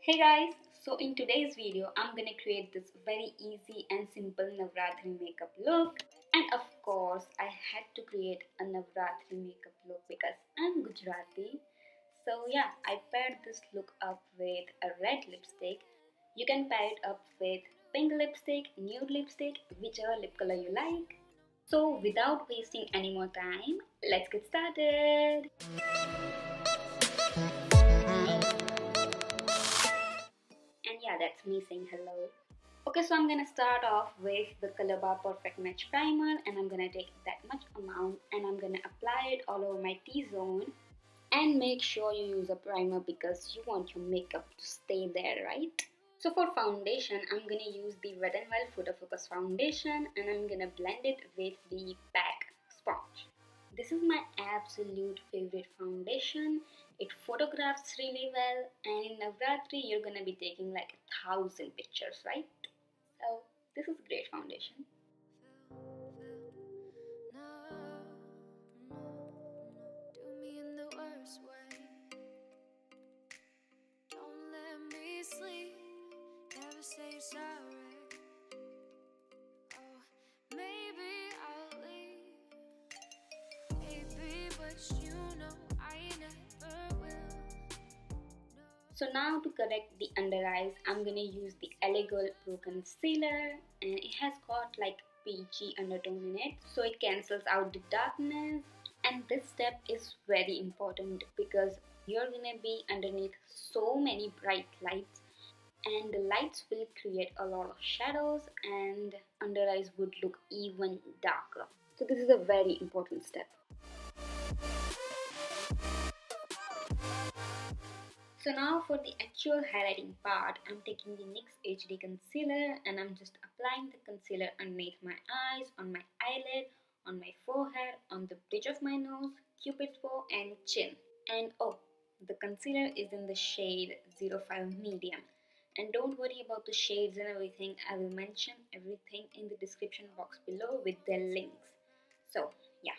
Hey guys, so in today's video I'm gonna create this very easy and simple Navratri makeup look, and of course I had to create a Navratri makeup look because I'm Gujarati. So yeah, I paired this look up with a red lipstick. You can pair it up with pink lipstick, nude lipstick, whichever lip color you like. So without wasting any more time, let's get started. And yeah, that's me saying hello. Okay, so I'm gonna start off with the Color Bar Perfect Match Primer, and I'm gonna take that much amount and I'm gonna apply it all over my T-zone. And make sure you use a primer because you want your makeup to stay there, right? So for foundation, I'm gonna use the Wet n Wild Photo Focus foundation and I'm gonna blend it with the PAC sponge. This is my absolute favorite foundation. It photographs really well, and in Navratri you're gonna be taking like 1,000 pictures, right? So this is great foundation. So now to correct the under eyes, I'm gonna use the LA Girl Pro Concealer, and it has got like peachy undertone in it, so it cancels out the darkness. And this step is very important because you're gonna be underneath so many bright lights, and the lights will create a lot of shadows, and under eyes would look even darker. So this is a very important step. So now for the actual highlighting part, I'm taking the NYX HD concealer and I'm just applying the concealer underneath my eyes, on my eyelid, on my forehead, on the bridge of my nose, cupid's bow and chin. And oh, the concealer is in the shade 05 medium. And don't worry about the shades and everything, I will mention everything in the description box below with their links. So yeah.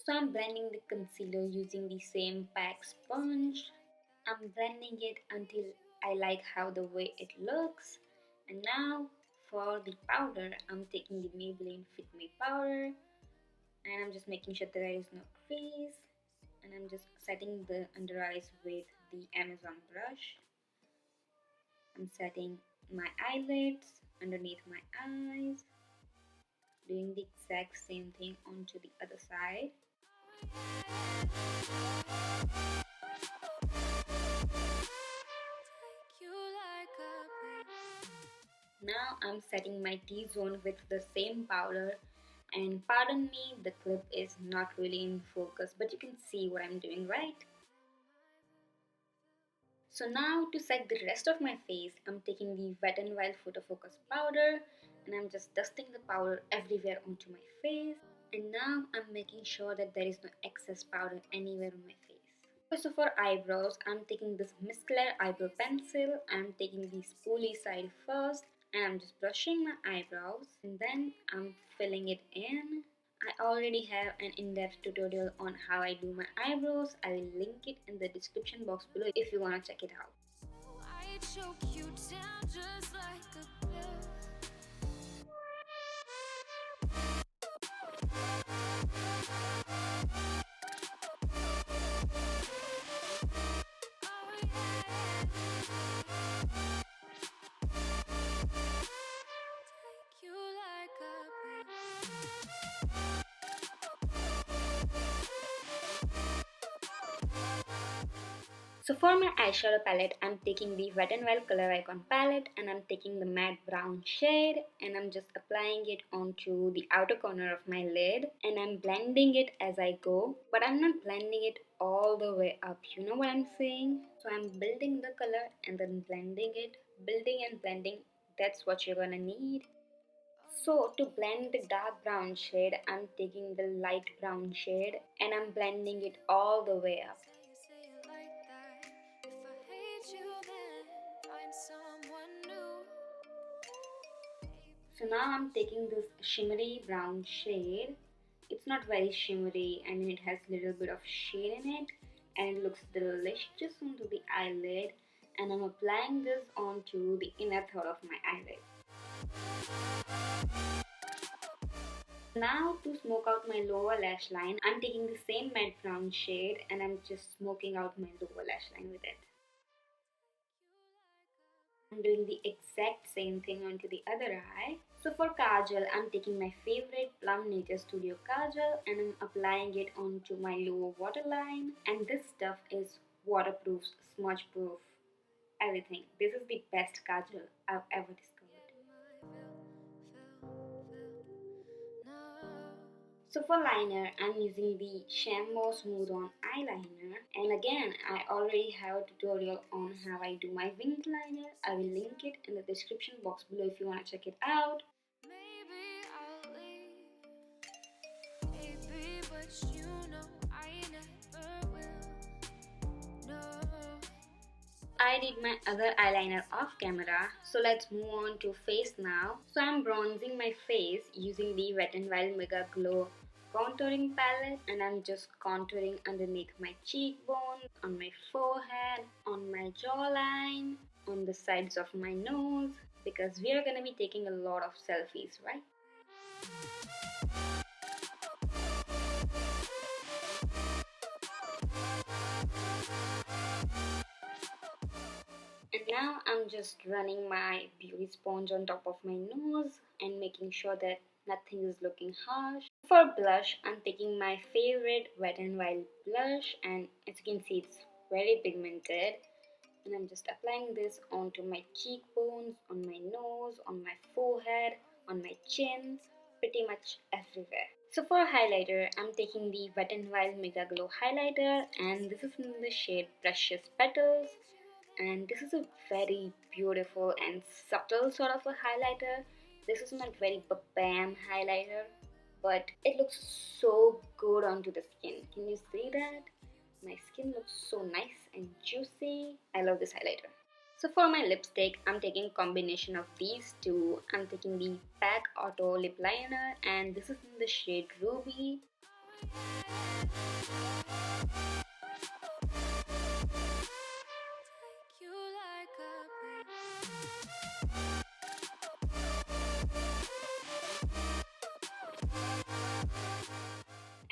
So I'm blending the concealer using the same PAC sponge. I'm blending it until I like how the way it looks. And now for the powder, I'm taking the Maybelline Fit Me powder and I'm just making sure that there is no crease, and I'm just setting the under eyes with the Amazon brush. I'm setting my eyelids underneath my eyes, doing the exact same thing onto the other side. Now I'm setting my T-zone with the same powder, and pardon me, the clip is not really in focus, but you can see what I'm doing, right? So now to set the rest of my face, I'm taking the Wet n Wild Photo Focus powder and I'm just dusting the powder everywhere onto my face. And now I'm making sure that there is no excess powder anywhere on my face. So for eyebrows, I'm taking this Miss Claire eyebrow pencil. I'm taking the spoolie side first and I'm just brushing my eyebrows and then I'm filling it in. I already have an in-depth tutorial on how I do my eyebrows. I will link it in the description box below if you want to check it out. So for my eyeshadow palette, I'm taking the Wet n Wild Color Icon palette and I'm taking the matte brown shade and I'm just applying it onto the outer corner of my lid and I'm blending it as I go, but I'm not blending it all the way up, you know what I'm saying? So I'm building the color and then blending it, building and blending, that's what you're gonna need. So to blend the dark brown shade, I'm taking the light brown shade and I'm blending it all the way up. So now I'm taking this shimmery brown shade. It's not very shimmery, I mean it has a little bit of shade in it and it looks delicious onto the eyelid. and I'm applying this onto the inner third of my eyelid. Now to smoke out my lower lash line, I'm taking the same matte brown shade and I'm just smoking out my lower lash line with it. I'm doing the exact same thing onto the other eye. So for kajal, I'm taking my favorite Plum Nature Studio kajal and I'm applying it onto my lower waterline. And this stuff is waterproof, smudge proof, everything. This is the best kajal I've ever discovered. So for liner, I'm using the Shampoo Smooth On Eyeliner. And again, I already have a tutorial on how I do my winged liner. I will link it in the description box below if you want to check it out. I did my other eyeliner off camera, so let's move on to face now. So I'm bronzing my face using the Wet n Wild Mega Glow contouring palette, and I'm just contouring underneath my cheekbone, on my forehead, on my jawline, on the sides of my nose, because we are gonna be taking a lot of selfies, right? And now I'm just running my beauty sponge on top of my nose and making sure that nothing is looking harsh. For blush, I'm taking my favorite Wet n Wild blush, and as you can see, it's very pigmented. And I'm just applying this onto my cheekbones, on my nose, on my forehead, on my chin, pretty much everywhere. So for highlighter, I'm taking the Wet n Wild Mega Glow highlighter, and this is in the shade Precious Petals. And this is a very beautiful and subtle sort of a highlighter. This is not very bam highlighter, but it looks so good onto the skin. Can you see that? My skin looks so nice and juicy. I love this highlighter. So for my lipstick, I'm taking combination of these two. I'm taking the Pack Auto lip liner, and this is in the shade Ruby.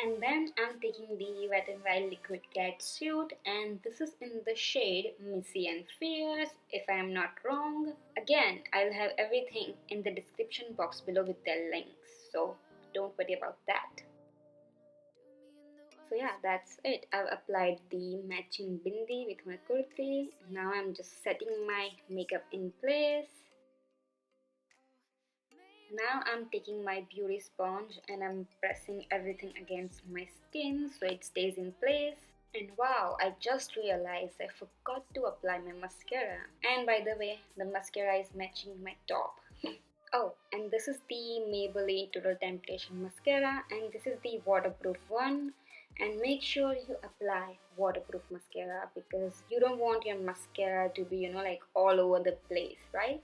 And then I'm taking the Wet n Wild Liquid Catsuit, and this is in the shade Missy and Fierce, if I am not wrong. Again, I'll have everything in the description box below with their links, so don't worry about that. So yeah, that's it. I've applied the matching bindi with my kurti. Now I'm just setting my makeup in place. Now I'm taking my beauty sponge and I'm pressing everything against my skin so it stays in place. And wow, I just realized I forgot to apply my mascara. And by the way, the mascara is matching my top. Oh, and this is the Maybelline Total Temptation mascara, and this is the waterproof one. And make sure you apply waterproof mascara because you don't want your mascara to be, like all over the place, right?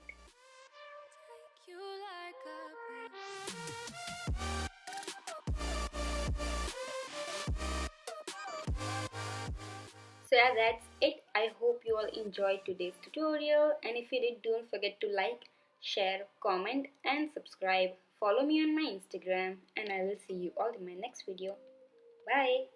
So yeah, that's it. I hope you all enjoyed today's tutorial, and if you did, don't forget to like, share, comment and subscribe. Follow me on my Instagram, and I will see you all in my next video. Bye.